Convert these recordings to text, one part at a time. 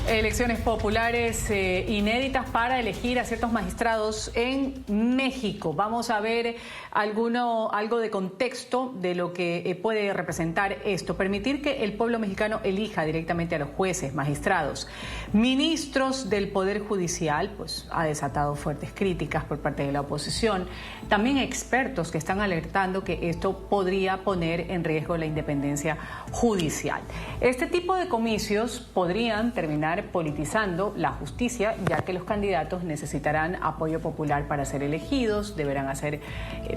Elecciones populares inéditas para elegir a ciertos magistrados en México. Vamos a ver algo de contexto de lo que puede representar esto. Permitir que el pueblo mexicano elija directamente a los jueces, magistrados, ministros del Poder Judicial, pues ha desatado fuertes críticas por parte de la oposición. También expertos que están alertando que esto podría poner en riesgo la independencia judicial. Este tipo de comicios podrían terminar politizando la justicia, ya que los candidatos necesitarán apoyo popular para ser elegidos, deberán hacer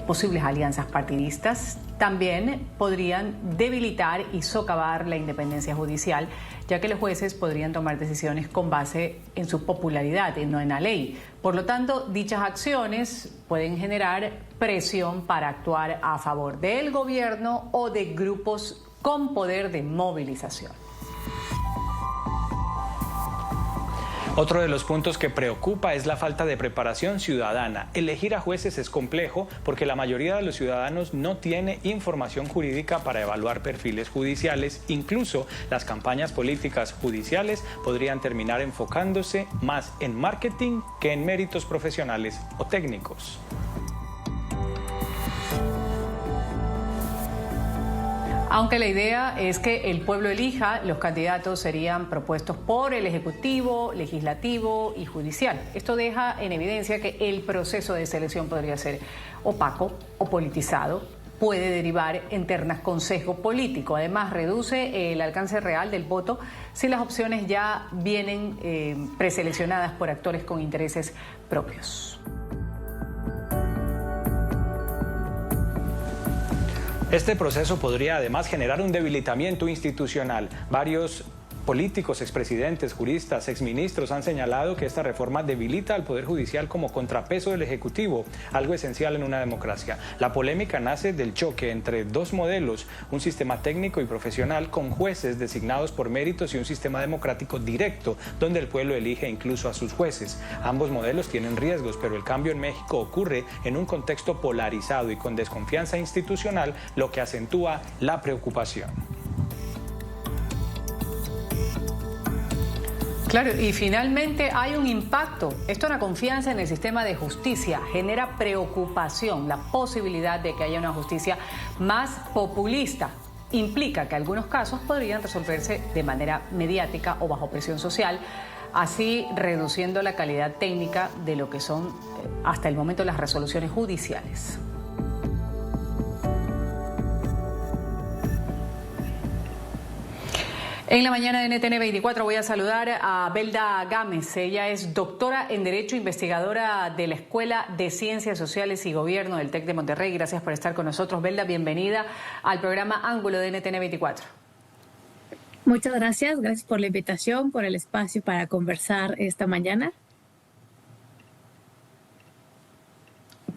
posibles alianzas partidistas. También podrían debilitar y socavar la independencia judicial, ya que los jueces podrían tomar decisiones con base en su popularidad y no en la ley. Por lo tanto, dichas acciones pueden generar presión para actuar a favor del gobierno o de grupos con poder de movilización. Otro de los puntos que preocupa es la falta de preparación ciudadana. Elegir a jueces es complejo porque la mayoría de los ciudadanos no tiene información jurídica para evaluar perfiles judiciales. Incluso las campañas políticas judiciales podrían terminar enfocándose más en marketing que en méritos profesionales o técnicos. Aunque la idea es que el pueblo elija, los candidatos serían propuestos por el Ejecutivo, Legislativo y Judicial. Esto deja en evidencia que el proceso de selección podría ser opaco o politizado, puede derivar en ternas con sesgo político. Además, reduce el alcance real del voto si las opciones ya vienen preseleccionadas por actores con intereses propios. Este proceso podría además generar un debilitamiento institucional. Varios políticos, expresidentes, juristas, exministros han señalado que esta reforma debilita al Poder Judicial como contrapeso del Ejecutivo, algo esencial en una democracia. La polémica nace del choque entre dos modelos, un sistema técnico y profesional con jueces designados por méritos y un sistema democrático directo, donde el pueblo elige incluso a sus jueces. Ambos modelos tienen riesgos, pero el cambio en México ocurre en un contexto polarizado y con desconfianza institucional, lo que acentúa la preocupación. Claro, y finalmente hay un impacto. Esto en la confianza en el sistema de justicia genera preocupación. La posibilidad de que haya una justicia más populista implica que algunos casos podrían resolverse de manera mediática o bajo presión social, así reduciendo la calidad técnica de lo que son hasta el momento las resoluciones judiciales. En la mañana de NTN 24 voy a saludar a Belda Gámez. Ella es doctora en Derecho, investigadora de la Escuela de Ciencias Sociales y Gobierno del TEC de Monterrey. Gracias por estar con nosotros. Belda, bienvenida al programa Ángulo de NTN 24. Muchas gracias. Gracias por la invitación, por el espacio para conversar esta mañana.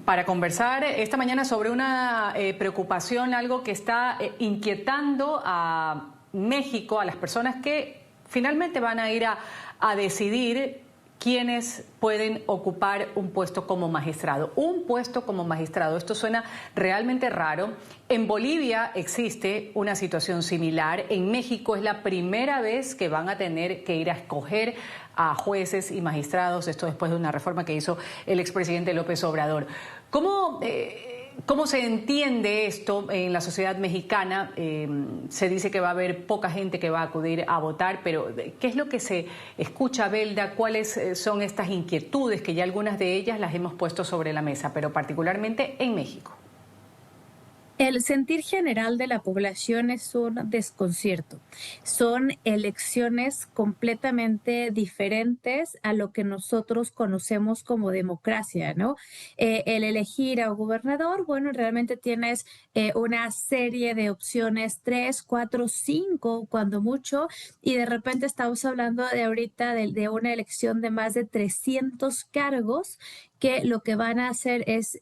Para conversar esta mañana sobre una preocupación, algo que está inquietando a México, a las personas que finalmente van a ir a decidir quiénes pueden ocupar un puesto como magistrado. Un puesto como magistrado, esto suena realmente raro. En Bolivia existe una situación similar. En México es la primera vez que van a tener que ir a escoger a jueces y magistrados, esto después de una reforma que hizo el expresidente López Obrador. ¿Cómo se entiende esto en la sociedad mexicana? Se dice que va a haber poca gente que va a acudir a votar, pero ¿qué es lo que se escucha, Belda? ¿Cuáles son estas inquietudes que ya algunas de ellas las hemos puesto sobre la mesa, pero particularmente en México? El sentir general de la población es un desconcierto. Son elecciones completamente diferentes a lo que nosotros conocemos como democracia, ¿no? El elegir a un gobernador, bueno, realmente tienes una serie de opciones, 3, 4, 5, cuando mucho, y de repente estamos hablando de ahorita de una elección de más de 300 cargos que lo que van a hacer es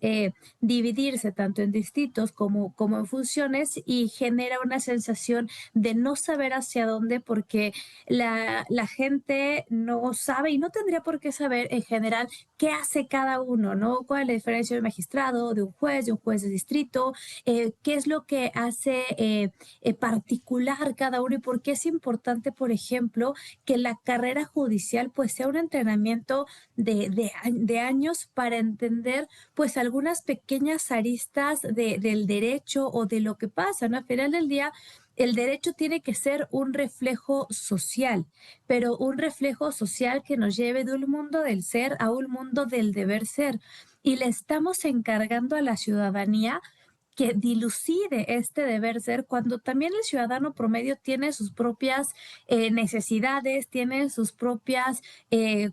dividirse tanto en distritos como en funciones, y genera una sensación de no saber hacia dónde, porque la gente no sabe y no tendría por qué saber en general qué hace cada uno, ¿no? ¿Cuál es la diferencia de un magistrado, de un juez de distrito? ¿Qué es lo que hace particular cada uno, y por qué es importante, por ejemplo, que la carrera judicial pues sea un entrenamiento de años para entender pues algunas pequeñas aristas del derecho o de lo que pasa, ¿no? Al final del día, el derecho tiene que ser un reflejo social, pero un reflejo social que nos lleve de un mundo del ser a un mundo del deber ser. Y le estamos encargando a la ciudadanía que dilucide este deber ser, cuando también el ciudadano promedio tiene sus propias necesidades, tiene sus propias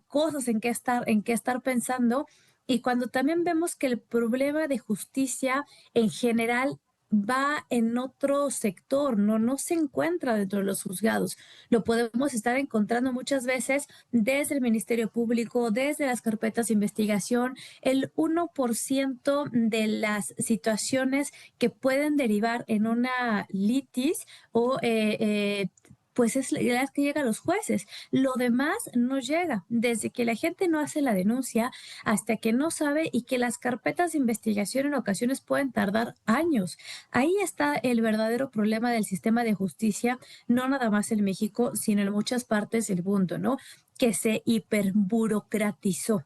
cosas en qué estar pensando. Y cuando también vemos que el problema de justicia en general va en otro sector, no se encuentra dentro de los juzgados. Lo podemos estar encontrando muchas veces desde el Ministerio Público, desde las carpetas de investigación. El 1% de las situaciones que pueden derivar en una litis o pues es la que llega a los jueces. Lo demás no llega, desde que la gente no hace la denuncia hasta que no sabe, y que las carpetas de investigación en ocasiones pueden tardar años. Ahí está el verdadero problema del sistema de justicia, no nada más en México, sino en muchas partes del mundo, ¿no? Que se hiperburocratizó.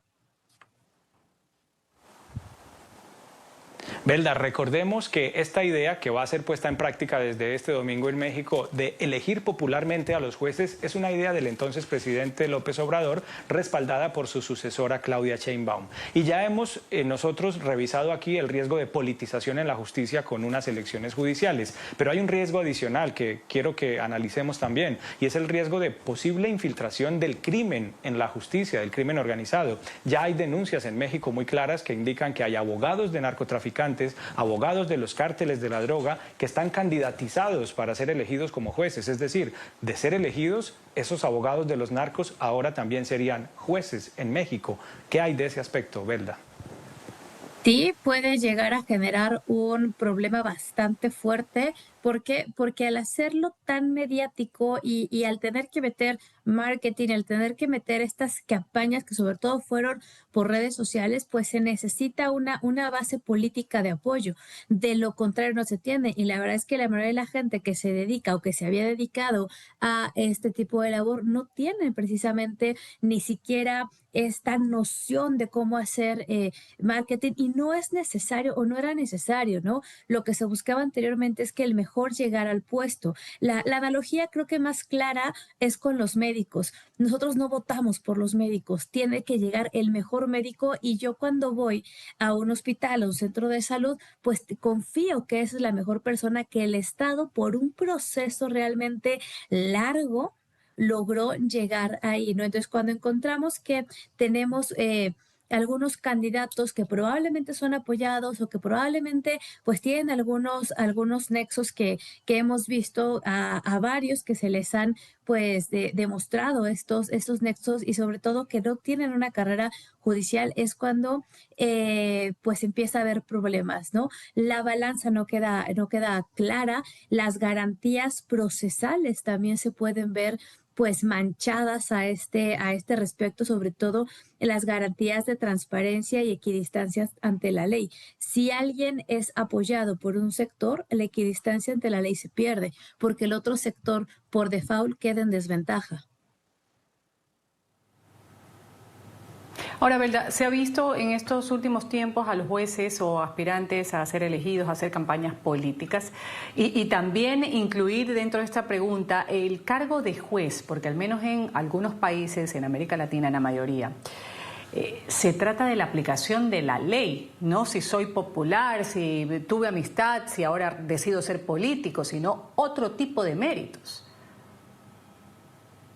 Belda, recordemos que esta idea que va a ser puesta en práctica desde este domingo en México de elegir popularmente a los jueces es una idea del entonces presidente López Obrador, respaldada por su sucesora Claudia Sheinbaum. Y ya hemos nosotros revisado aquí el riesgo de politización en la justicia con unas elecciones judiciales, pero hay un riesgo adicional que quiero que analicemos también, y es el riesgo de posible infiltración del crimen en la justicia, del crimen organizado. Ya hay denuncias en México muy claras que indican que hay abogados de narcotraficantes, abogados de los cárteles de la droga, que están candidatizados para ser elegidos como jueces. Es decir, de ser elegidos, esos abogados de los narcos ahora también serían jueces en México. ¿Qué hay de ese aspecto, Belda? Sí, puede llegar a generar un problema bastante fuerte. ¿Por qué? Porque al hacerlo tan mediático y al tener que meter marketing, al tener que meter estas campañas que sobre todo fueron por redes sociales, pues se necesita una base política de apoyo. De lo contrario no se tiene. Y la verdad es que la mayoría de la gente que se dedica o que se había dedicado a este tipo de labor no tienen precisamente ni siquiera esta noción de cómo hacer marketing, y no es necesario o no era necesario, ¿no? Lo que se buscaba anteriormente es que el mejor llegara al puesto. La analogía creo que más clara es con los médicos. Nosotros no votamos por los médicos, tiene que llegar el mejor médico, y yo cuando voy a un hospital, a un centro de salud, pues confío que esa es la mejor persona, que el Estado, por un proceso realmente largo, logró llegar ahí, ¿no? Entonces, cuando encontramos que tenemos algunos candidatos que probablemente son apoyados o que probablemente pues tienen algunos nexos que hemos visto a varios que se les han pues demostrado estos nexos, y sobre todo que no tienen una carrera judicial, es cuando pues empieza a haber problemas, ¿no? La balanza no queda clara, las garantías procesales también se pueden ver pues manchadas a este respecto, sobre todo las garantías de transparencia y equidistancia ante la ley. Si alguien es apoyado por un sector, la equidistancia ante la ley se pierde, porque el otro sector por default queda en desventaja. Ahora, Belda, se ha visto en estos últimos tiempos a los jueces o aspirantes a ser elegidos, a hacer campañas políticas, y también incluir dentro de esta pregunta el cargo de juez, porque al menos en algunos países, en América Latina, en la mayoría, se trata de la aplicación de la ley, no si soy popular, si tuve amistad, si ahora decido ser político, sino otro tipo de méritos.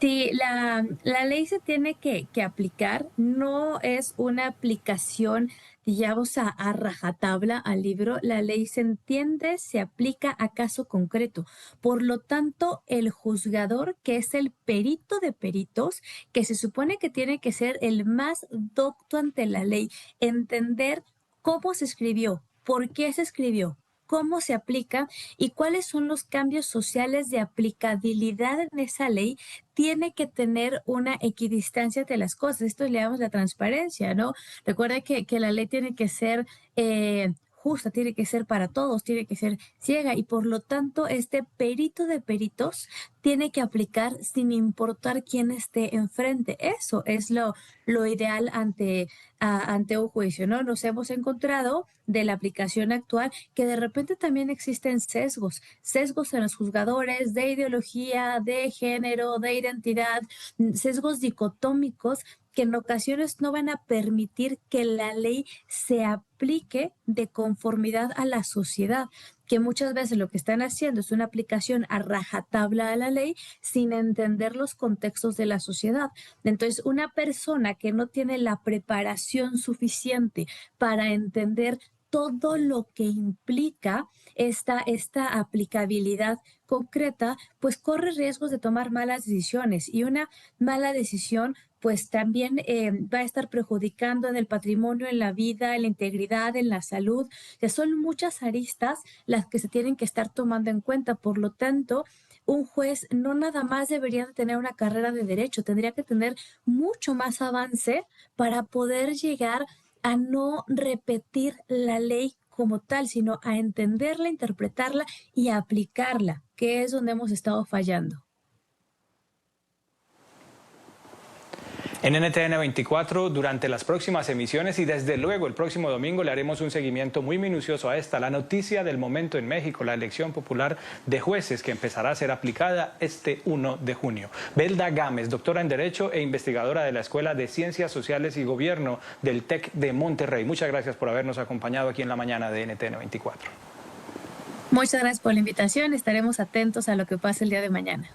Sí, la ley se tiene que aplicar, no es una aplicación, digamos, a rajatabla al libro. La ley se entiende, se aplica a caso concreto. Por lo tanto, el juzgador, que es el perito de peritos, que se supone que tiene que ser el más docto ante la ley, entender cómo se escribió, por qué se escribió, cómo se aplica y cuáles son los cambios sociales de aplicabilidad en esa ley, tiene que tener una equidistancia de las cosas. Esto le damos la transparencia, ¿no? Recuerda que la ley tiene que ser justa, tiene que ser para todos, tiene que ser ciega y por lo tanto este perito de peritos tiene que aplicar sin importar quién esté enfrente. Eso es lo ideal ante un juicio, ¿no? Nos hemos encontrado de la aplicación actual que de repente también existen sesgos en los juzgadores de ideología, de género, de identidad, sesgos dicotómicos que en ocasiones no van a permitir que la ley se aplique de conformidad a la sociedad, que muchas veces lo que están haciendo es una aplicación a rajatabla a la ley sin entender los contextos de la sociedad. Entonces, una persona que no tiene la preparación suficiente para entender todo lo que implica esta aplicabilidad concreta, pues corre riesgos de tomar malas decisiones y una mala decisión pues también va a estar perjudicando en el patrimonio, en la vida, en la integridad, en la salud. O sea, son muchas aristas las que se tienen que estar tomando en cuenta. Por lo tanto, un juez no nada más debería de tener una carrera de derecho, tendría que tener mucho más avance para poder llegar a no repetir la ley como tal, sino a entenderla, interpretarla y aplicarla, que es donde hemos estado fallando. En NTN 24, durante las próximas emisiones y desde luego el próximo domingo le haremos un seguimiento muy minucioso a esta, la noticia del momento en México, la elección popular de jueces que empezará a ser aplicada este 1 de junio. Belda Gámez, doctora en Derecho e investigadora de la Escuela de Ciencias Sociales y Gobierno del TEC de Monterrey. Muchas gracias por habernos acompañado aquí en la mañana de NTN 24. Muchas gracias por la invitación, estaremos atentos a lo que pase el día de mañana.